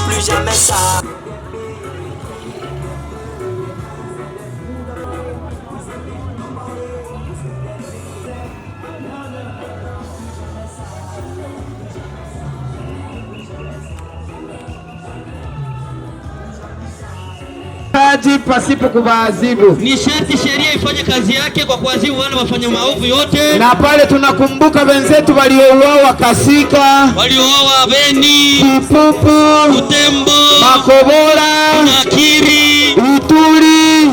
Plus jamais ça. Pasipo kuwaadhibu. Ni sharti sheria ifanye kazi yake kwa kuadhibu wale wafanya maovu yote. Na pale tunakumbuka wenzetu waliouawa Kasika, waliouawa Beni, Kipupu, Butembo, Makobora, Nakiri, Ituri.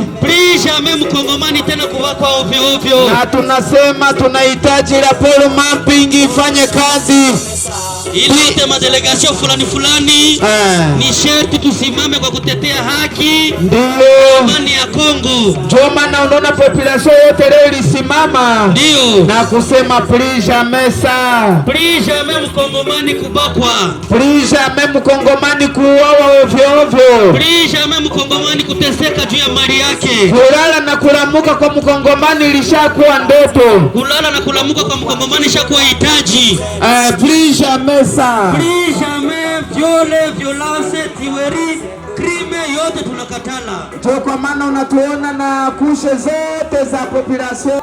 Jamais mkongomani tena kubakwa ovyo ovyo. Na tunasema tunahitaji raporo mapping ifanye kazi. Ili yote madelegation fulani ni sharti tusimame kwa kutetea haki. Ndio amani ya Kongo. Ndio maana unaona population yote leo ilisimama. Ndio. Na kusema plus jamais ça. Plus jamais mkongomani kubakwa. Plus jamais mkongomani kuuawa ovyo ovyo. Plus jamais mkongomani kuteseka juu ya mali yake. Kulala na kulamuka kwa mkongomani ilishakuwa ndoto. Kulala na kulamuka kwa mkongomani ilishakuwa hitaji. Plus jamais ça. Plus jamais violence, tuerie, crime yote tunakatala. Ndio kwa maana unatuona na kushe zote za population.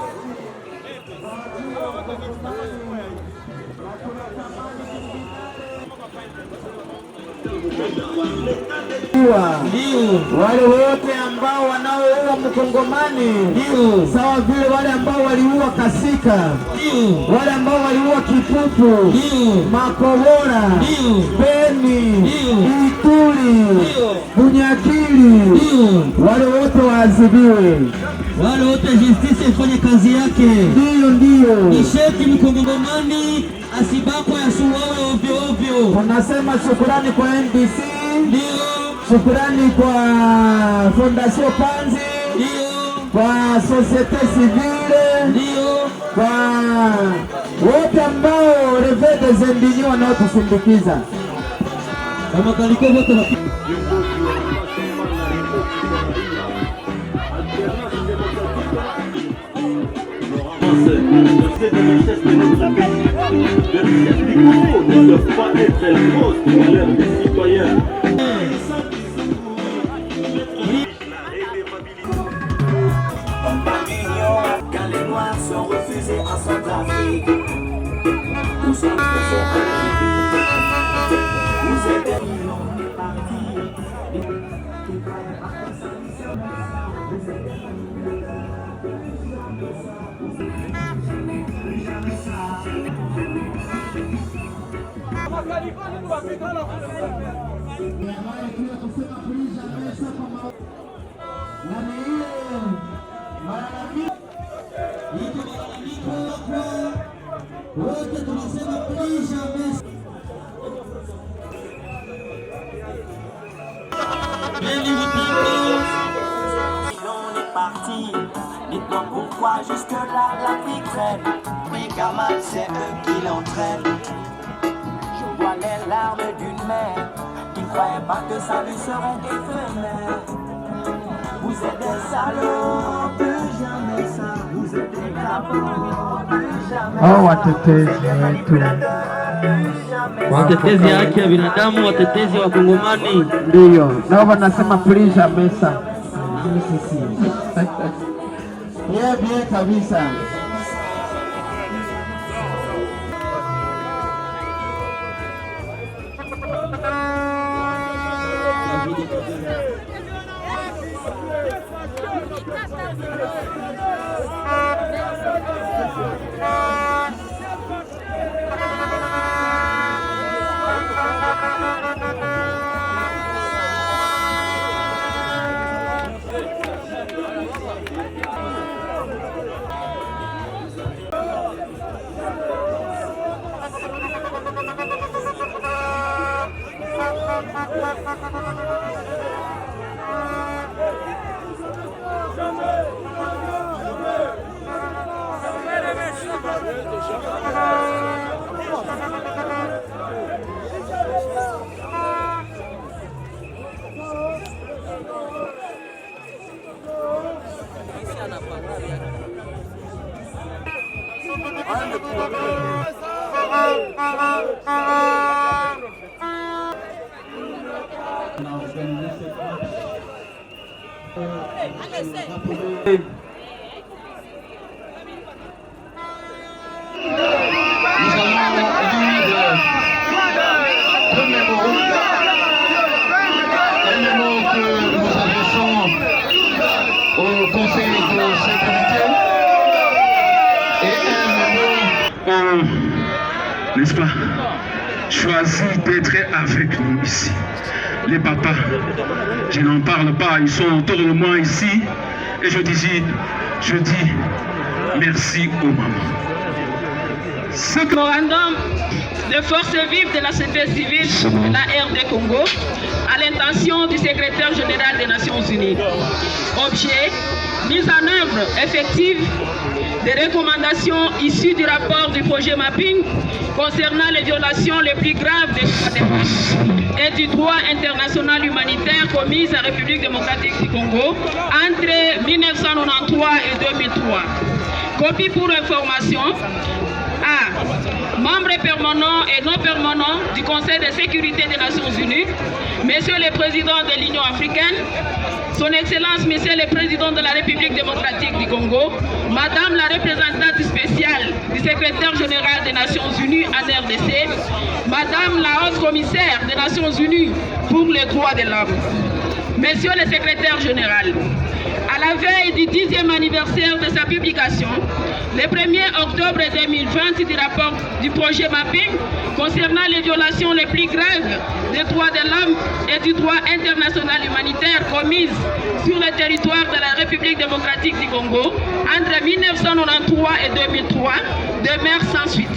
Wale wote ambao wanaoua mkongomani, sawa vile wale ambao waliua Kasika, wale ambao waliua Kipupu, Makobora, Beni, Ituri, Bunyakiri, wale wote waadhibiwe. Wale wote justice ifanye kazi yake. Ndio. Ni sharti mkongomani asibakwe asuawe ovyo ovyo. Tunasema shukrani kwa NDC. Ndio. Shukrani kwa Fondation Panzi. Ndio. Kwa Societe Civile. Ndio. Kwa wote ambao Revede Zendinyi wanaotusindikiza. Kama kaliko wote na c'est de richesse de notre pays. Les richesses du Congo ne doivent pas être fausses pour l'heure des citoyens. Quand les Noirs sont refusés en Centrafrique, nous sommes pressés en Libye. Vous êtes des millions de partis. On est parti, dites-moi pourquoi jusque-là la vie traîne. Les gamins, c'est eux qui l'entraînent. Je vois les larmes d'une mère qui croyez pas que sa vie sera éphémère. Vous êtes des salauds, plus jamais ça. Vous êtes des capots, plus jamais ça. Oh, watetezi wetu, watetezi ya haki ya binadamu, watetezi wa Kongomani, ndio nao wanasema plus jamais ça. Bien kabisa. N'est-ce pas, choisi d'être avec nous ici. Les papas, je n'en parle pas, ils sont autour de moi ici. Et je dis merci aux mamans. Ce memorandum de forces vives de la société civile de la RD Congo à l'intention du secrétaire général des Nations Unies. Objet, mise en œuvre effective des recommandations issues du rapport du projet Mapping concernant les violations les plus graves des droits des femmes et du droit international humanitaire commises en République démocratique du Congo entre 1993 et 2003. Copie pour information à membres permanents et non permanents du Conseil de sécurité des Nations Unies, Monsieur le Président de l'Union africaine, Son Excellence Monsieur le Président de la République démocratique du Congo, Madame la représentante spéciale du secrétaire général des Nations Unies en RDC, Madame la haute commissaire des Nations Unies pour les droits de l'homme, Monsieur le secrétaire général, à la veille du 10e anniversaire de sa publication, le 1er octobre 2020 du rapport du projet Mapping concernant les violations les plus graves des droits de l'homme et du droit international humanitaire commises sur le territoire de la République démocratique du Congo entre 1993 et 2003 demeure sans suite.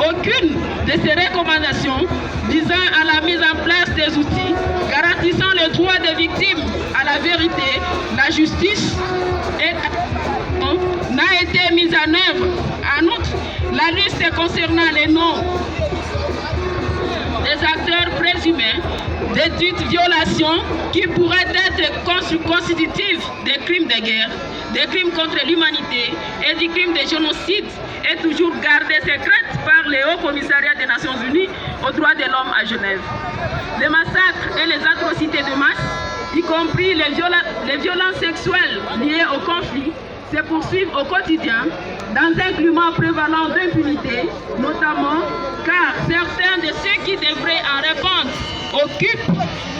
Aucune de ces recommandations visant à la mise en place des outils garantissant le droit des victimes à la vérité, la justice et n'a été mise en œuvre. En outre, la liste concernant les noms des acteurs présumés de dites violations qui pourraient être constitutives des crimes de guerre, des crimes contre l'humanité et des crimes de génocide est toujours gardée secrète par le Haut Commissariat des Nations Unies aux droits de l'homme à Genève. Les massacres et les atrocités de masse, y compris les violences sexuelles liées au conflit, se poursuivent au quotidien dans un climat prévalent d'impunité, notamment car certains de ceux qui devraient en répondre occupent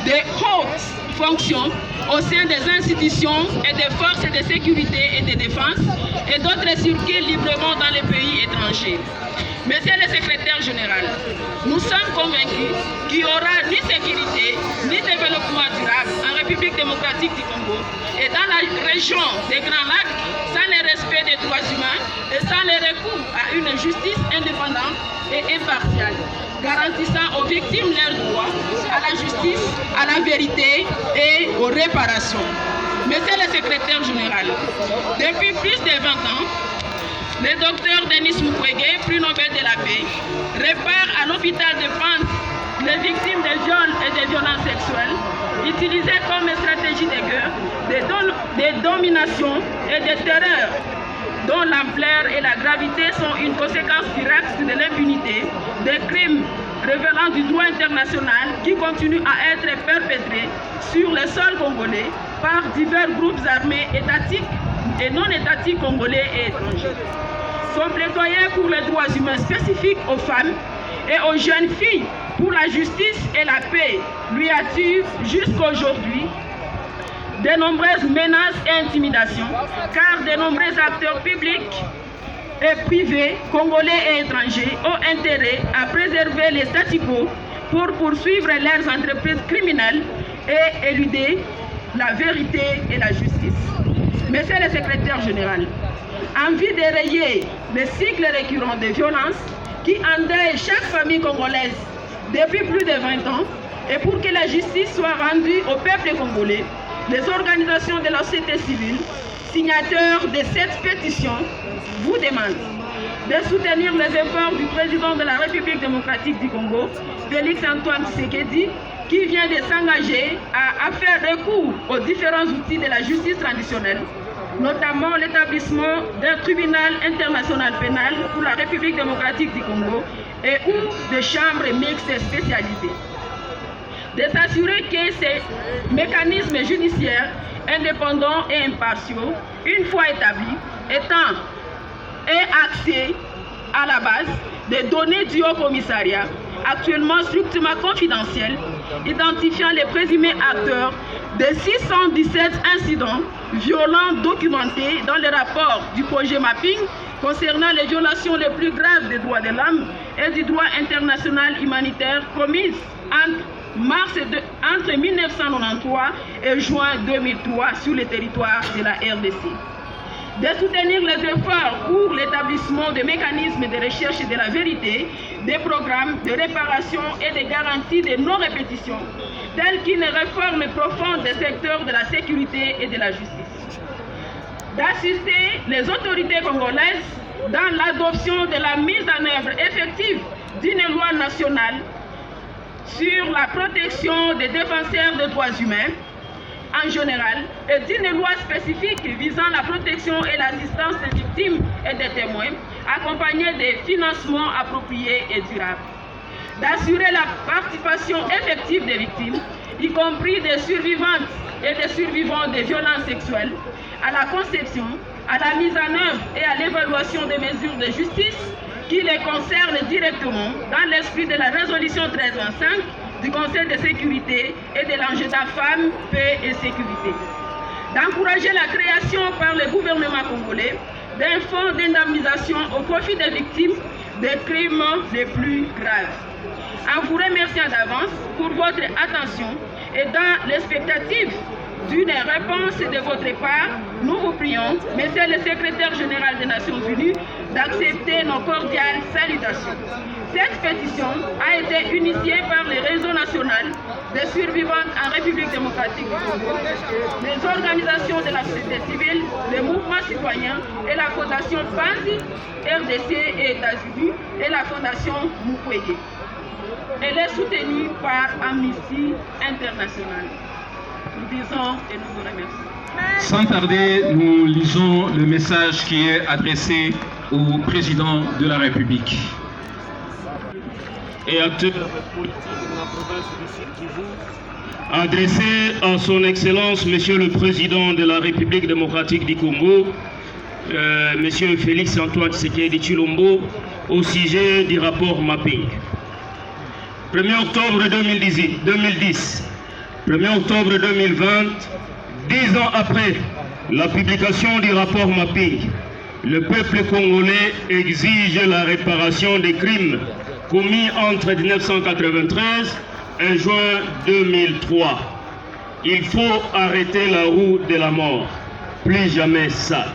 des hautes fonctions au sein des institutions et des forces de sécurité et de défense et d'autres circulent librement dans les pays étrangers. Monsieur le secrétaire général, nous sommes convaincus qu'il n'y aura ni sécurité ni développement durable en République démocratique du Congo et dans la région des Grands Lacs sans le respect des droits humains et sans le recours à une justice indépendante et impartiale, garantissant aux victimes leurs droits à la justice, à la vérité et aux réparations. Monsieur le secrétaire général, depuis plus de 20 ans, le docteur Denis Mukwege, prix Nobel de la paix, répare à l'hôpital de Pente des victimes de viols et de violences sexuelles, utilisées comme stratégie de guerre, de domination et de terreur, dont l'ampleur et la gravité sont une conséquence directe de l'impunité, des crimes révélant du droit international qui continuent à être perpétrés sur le sol congolais par divers groupes armés étatiques et non étatiques congolais et étrangers. Son plaidoyer pour les droits humains spécifiques aux femmes et aux jeunes filles pour la justice et la paix lui attire jusqu'aujourd'hui de nombreuses menaces et intimidations, car de nombreux acteurs publics et privés, congolais et étrangers, ont intérêt à préserver les statu quo pour poursuivre leurs entreprises criminelles et éluder la vérité et la justice. Monsieur le secrétaire général, en vue de rayer le cycle récurrent de violence qui endeuille chaque famille congolaise depuis plus de 20 ans, et pour que la justice soit rendue au peuple congolais, les organisations de la société civile, signataires de cette pétition, vous demandent de soutenir les efforts du président de la République démocratique du Congo, Félix Antoine Tshisekedi, qui vient de s'engager à faire recours aux différents outils de la justice traditionnelle, notamment l'établissement d'un tribunal international pénal pour la République démocratique du Congo et ou des chambres mixtes spécialisées. De s'assurer que ces mécanismes judiciaires indépendants et impartiaux, une fois établis, étant accès à la base des données du Haut Commissariat, actuellement strictement confidentielles, identifiant les présumés acteurs de 617 incidents violents documentés dans le rapport du projet Mapping concernant les violations les plus graves des droits de l'homme et du droit international humanitaire commises entre 1993 et juin 2003 sur le territoire de la RDC. De soutenir les efforts pour l'établissement de mécanismes de recherche de la vérité, des programmes de réparation et des garanties de non-répétition, telles qu'une réforme profonde des secteurs de la sécurité et de la justice. D'assister les autorités congolaises dans l'adoption de la mise en œuvre effective d'une loi nationale sur la protection des défenseurs des droits humains en général et d'une loi spécifique visant la protection et l'assistance des victimes et des témoins, accompagnée des financements appropriés et durables. D'assurer la participation effective des victimes, y compris des survivantes et des survivants des violences sexuelles, à la conception, à la mise en œuvre et à l'évaluation des mesures de justice qui les concernent directement dans l'esprit de la résolution 1325 du Conseil de sécurité et de l'agenda femmes, paix et sécurité. D'encourager la création par le gouvernement congolais d'un fonds d'indemnisation au profit des victimes des crimes les plus graves. En vous remerciant d'avance pour votre attention et dans l'expectative d'une réponse de votre part, nous vous prions, Monsieur le Secrétaire général des Nations Unies, d'accepter nos cordiales salutations. Cette pétition a été initiée par le réseau national des survivantes en République démocratique du Congo, les organisations de la société civile, les mouvements citoyens et la fondation Panzi, RDC et États-Unis et la fondation Mukwege. Elle est soutenue par Amnesty International. Nous disons et nous vous remercions. Sans tarder, nous lisons le message qui est adressé au président de la République. Et acteur politique de la province du Sud Kivu, adressé à son Excellence, Monsieur le Président de la République démocratique du Congo, Monsieur Félix Antoine Tshisekedi Tshilombo, au sujet du rapport Mapping. 1er octobre 2010, 1er octobre 2020, 10 ans après la publication du rapport Mapping, le peuple congolais exige la réparation des crimes commis entre 1993 et juin 2003. Il faut arrêter la roue de la mort. Plus jamais ça.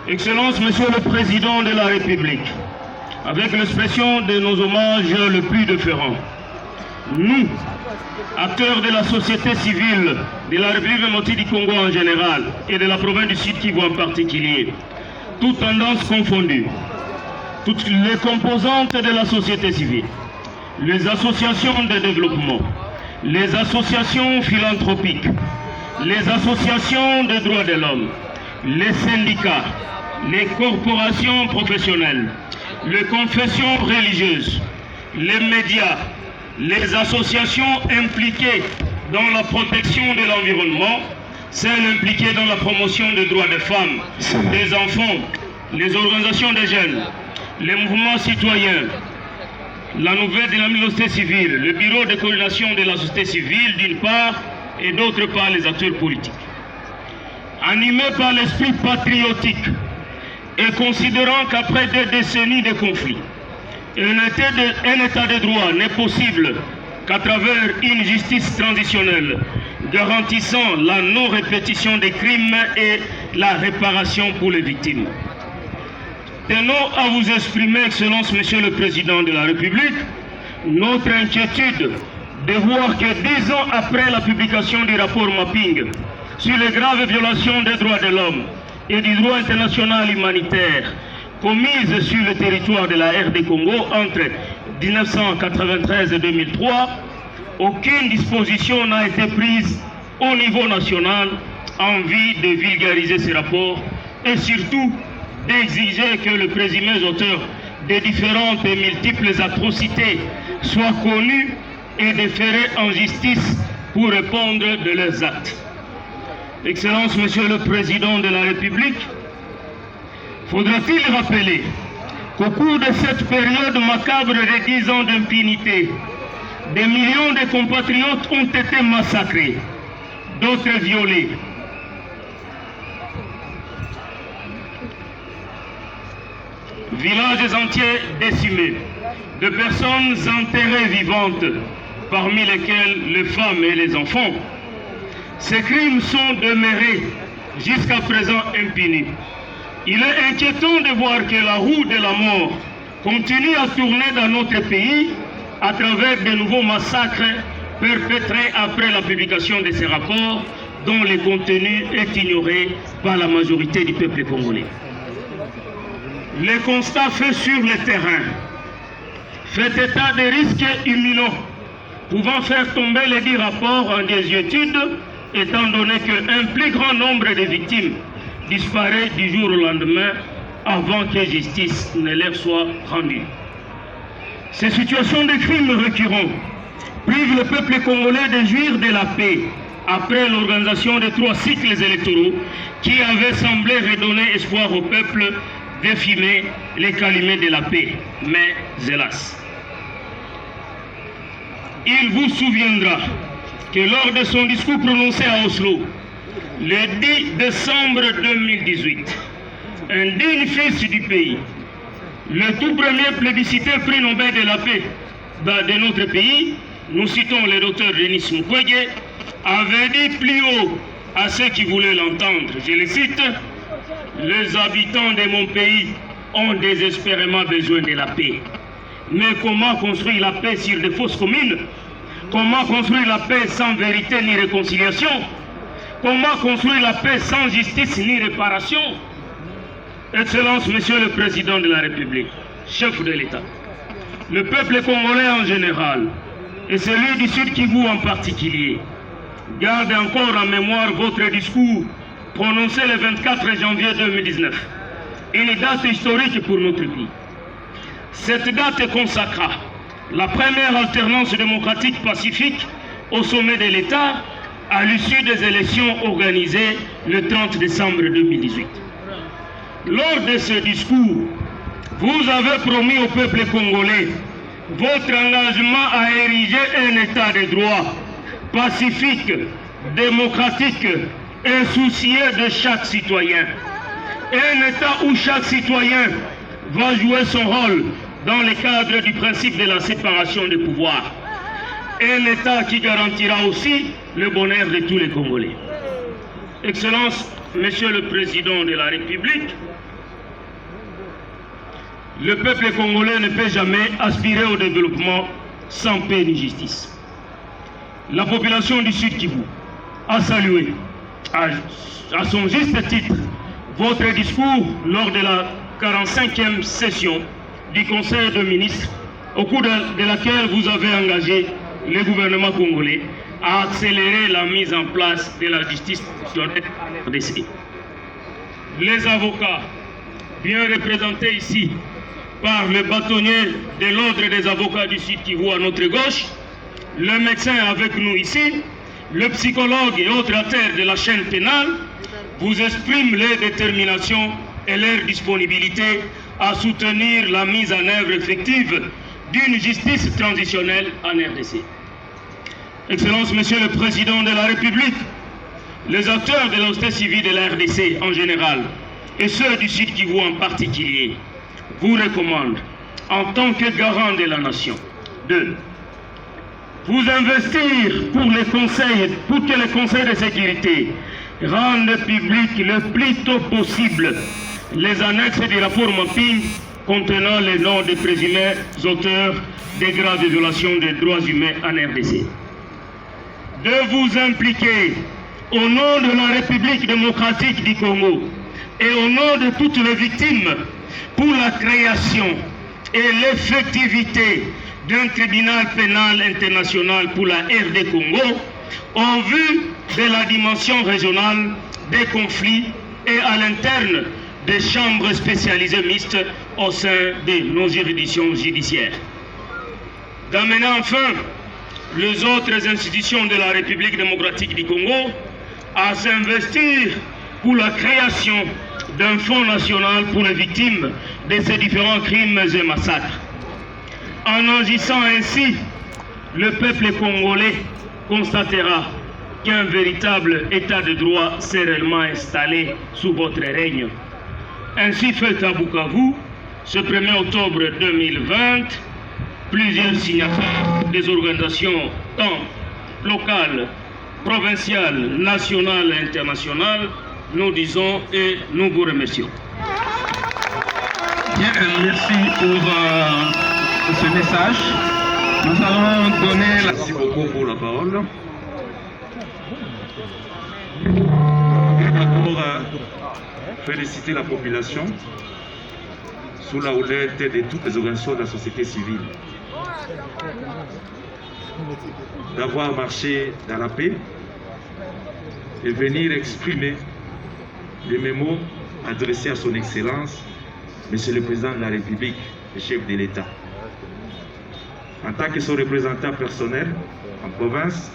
Excellence, Monsieur le Président de la République, avec l'expression de nos hommages le plus déférents, nous, acteurs de la société civile de la République démocratique du Congo en général et de la province du Sud Kivu en particulier, toutes tendances confondues, toutes les composantes de la société civile, les associations de développement, les associations philanthropiques, les associations de droits de l'homme, les syndicats, les corporations professionnelles, les confessions religieuses, les médias, les associations impliquées dans la protection de l'environnement, celles impliquées dans la promotion des droits des femmes, des enfants, les organisations des jeunes, les mouvements citoyens, la nouvelle dynamique de la société civile, le bureau de coordination de la société civile d'une part et d'autre part les acteurs politiques. Animés par l'esprit patriotique et considérant qu'après des décennies de conflits, un état de droit n'est possible qu'à travers une justice transitionnelle garantissant la non-répétition des crimes et la réparation pour les victimes. Tenons à vous exprimer, Excellence, Monsieur le Président de la République, notre inquiétude de voir que 10 ans après la publication du rapport Mapping sur les graves violations des droits de l'homme et du droit international humanitaire commises sur le territoire de la RD Congo entre 1993 et 2003, aucune disposition n'a été prise au niveau national en vue de vulgariser ces rapports et surtout d'exiger que le présumé auteur des différentes et multiples atrocités soit connu et déféré en justice pour répondre de leurs actes. Excellence, Monsieur le Président de la République, faudra-t-il rappeler qu'au cours de cette période macabre de 10 ans d'impunité, des millions de compatriotes ont été massacrés, d'autres violés. Villages entiers décimés, de personnes enterrées vivantes, parmi lesquelles les femmes et les enfants. Ces crimes sont demeurés jusqu'à présent impunis. Il est inquiétant de voir que la roue de la mort continue à tourner dans notre pays à travers de nouveaux massacres perpétrés après la publication de ces rapports dont le contenu est ignoré par la majorité du peuple congolais. Les constats faits sur le terrain fait état des risques imminents pouvant faire tomber les 10 rapports en désuétude, étant donné qu'un plus grand nombre de victimes disparaît du jour au lendemain avant que justice ne leur soit rendue. Ces situations de crimes récurrents privent le peuple congolais de jouir de la paix après l'organisation de 3 cycles électoraux qui avaient semblé redonner espoir au peuple d'effumer les calumet de la paix. Mais hélas, il vous souviendra que lors de son discours prononcé à Oslo, le 10 décembre 2018, un digne fils du pays, le tout premier plébiscité prix Nobel de la paix de notre pays, nous citons le docteur Denis Mukwege, avait dit plus haut à ceux qui voulaient l'entendre, je le cite, « Les habitants de mon pays ont désespérément besoin de la paix. Mais comment construire la paix sur de fausses communes? Comment construire la paix sans vérité ni réconciliation? Comment construire la paix sans justice ni réparation? » Excellence, Monsieur le Président de la République, chef de l'État, le peuple congolais en général, et celui du Sud Kivu en particulier, garde encore en mémoire votre discours prononcé le 24 janvier 2019, une date historique pour notre pays. Cette date consacra la première alternance démocratique pacifique au sommet de l'État à l'issue des élections organisées le 30 décembre 2018. Lors de ce discours, vous avez promis au peuple congolais votre engagement à ériger un État de droit pacifique, démocratique et soucieux de chaque citoyen. Un État où chaque citoyen va jouer son rôle dans le cadre du principe de la séparation des pouvoirs. Un État qui garantira aussi le bonheur de tous les Congolais. Excellence, Monsieur le Président de la République, le peuple congolais ne peut jamais aspirer au développement sans paix ni justice. La population du Sud Kivu a salué à son juste titre votre discours lors de la 45e session du Conseil des ministres au cours de laquelle vous avez engagé le gouvernement congolais à accélérer la mise en place de la justice traditionnelle RDC. Les avocats, bien représentés ici par le bâtonnier de l'ordre des avocats du Sud Kivu à notre gauche, le médecin avec nous ici, le psychologue et autres acteurs de la chaîne pénale, vous expriment leur détermination et leur disponibilité à soutenir la mise en œuvre effective d'une justice transitionnelle en RDC. Excellence, Monsieur le Président de la République, les acteurs de la société civile de la RDC en général et ceux du Sud Kivu en particulier vous recommandent, en tant que garant de la nation, de vous investir pour que le Conseil de sécurité rende public le plus tôt possible les annexes du rapport mapping contenant les noms des présumés auteurs des graves violations des droits humains en RDC. De vous impliquer au nom de la République démocratique du Congo et au nom de toutes les victimes pour la création et l'effectivité d'un tribunal pénal international pour la RD Congo en vue de la dimension régionale des conflits et à l'interne des chambres spécialisées mixtes au sein de nos juridictions judiciaires. D'amener enfin les autres institutions de la République démocratique du Congo à s'investir pour la création d'un fonds national pour les victimes de ces différents crimes et massacres. En agissant ainsi, le peuple congolais constatera qu'un véritable état de droit s'est réellement installé sous votre règne. Ainsi fait à Bukavu, ce 1er octobre 2020, plusieurs signataires des organisations tant locales, provinciales, nationales et internationales, nous disons et nous vous remercions. Bien, merci pour ce message. Nous allons donner la... Merci beaucoup pour la parole. Je vais d'abord féliciter la population sous la houlette de toutes les organisations de la société civile d'avoir marché dans la paix et venir exprimer les mémos adressés à son Excellence, Monsieur le Président de la République, le chef de l'État. En tant que son représentant personnel en province,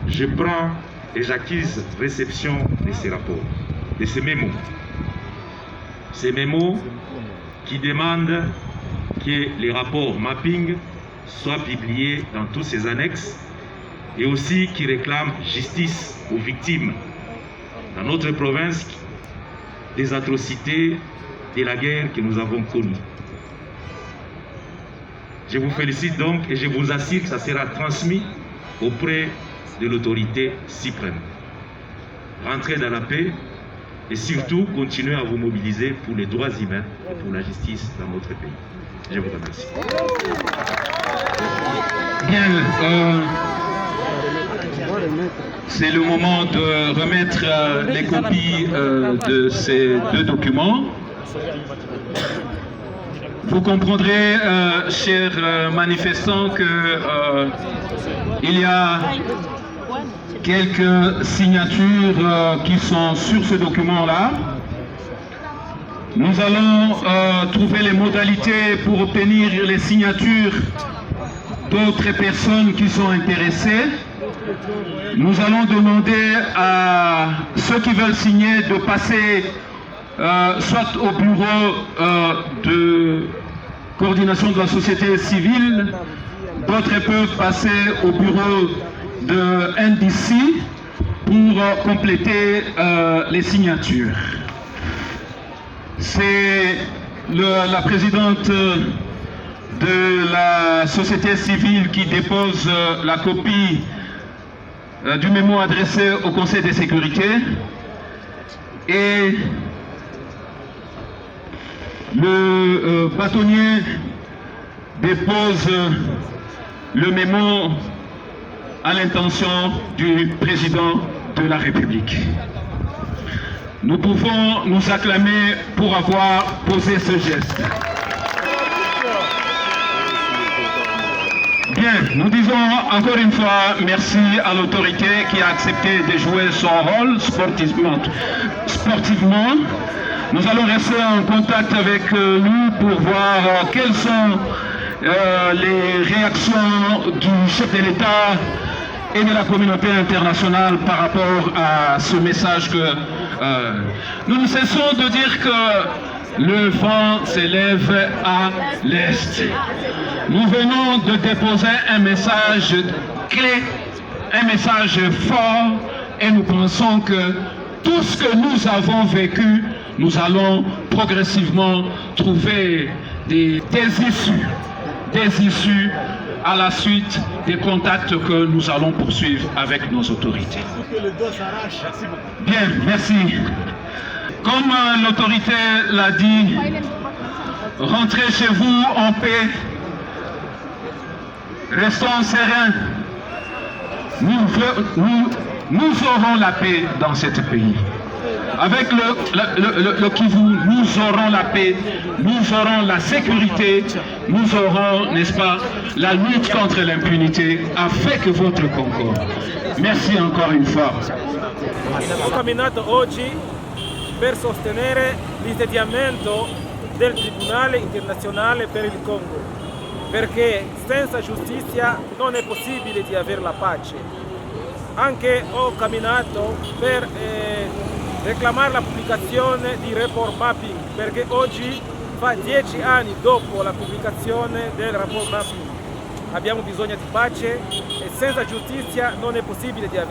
je prends et j'accuse réception de ces rapports, de ces mémos. Ces mémos qui demandent que les rapports mapping soient publiés dans tous ces annexes et aussi qui réclament justice aux victimes dans notre province des atrocités de la guerre que nous avons connue. Je vous félicite donc et je vous assure que ça sera transmis auprès de l'autorité suprême. Rentrez dans la paix et surtout continuez à vous mobiliser pour les droits humains et pour la justice dans notre pays. Je vous remercie. Bien, c'est le moment de remettre les copies de ces deux documents. Vous comprendrez, chers manifestants, qu'il y a quelques signatures qui sont sur ce document-là. Nous allons trouver les modalités pour obtenir les signatures d'autres personnes qui sont intéressées. Nous allons demander à ceux qui veulent signer de passer soit au bureau de coordination de la société civile, d'autres peuvent passer au bureau de NDC pour compléter les signatures. C'est la présidente de la société civile qui dépose la copie du mémo adressé au Conseil de sécurité et le bâtonnier dépose le mémo à l'intention du président de la République. Nous pouvons nous acclamer pour avoir posé ce geste. Bien, nous disons encore une fois merci à l'autorité qui a accepté de jouer son rôle sportivement. Nous allons rester en contact avec lui pour voir quelles sont les réactions du chef de l'État et de la communauté internationale par rapport à ce message que nous ne cessons de dire que le vent s'élève à l'est. Nous venons de déposer un message clé, un message fort, et nous pensons que tout ce que nous avons vécu, nous allons progressivement trouver des issues à la suite des contacts que nous allons poursuivre avec nos autorités. Bien, merci. Comme l'autorité l'a dit, rentrez chez vous en paix, restons sereins. Nous aurons la paix dans ce pays. Avec le Kivu, nous aurons la paix, nous aurons la sécurité, nous aurons, n'est-ce pas, la lutte contre l'impunité avec votre concours. Merci encore une fois. Ho camminato oggi per sostenere l'insediamento del Tribunale internazionale per il Congo, perché senza giustizia non è possibile di avere la pace. Anche ho camminato per reclamare la pubblicazione di report mapping, perché oggi fa 10 anni dopo la pubblicazione del report mapping. Abbiamo bisogno di pace e senza giustizia non è possibile di avere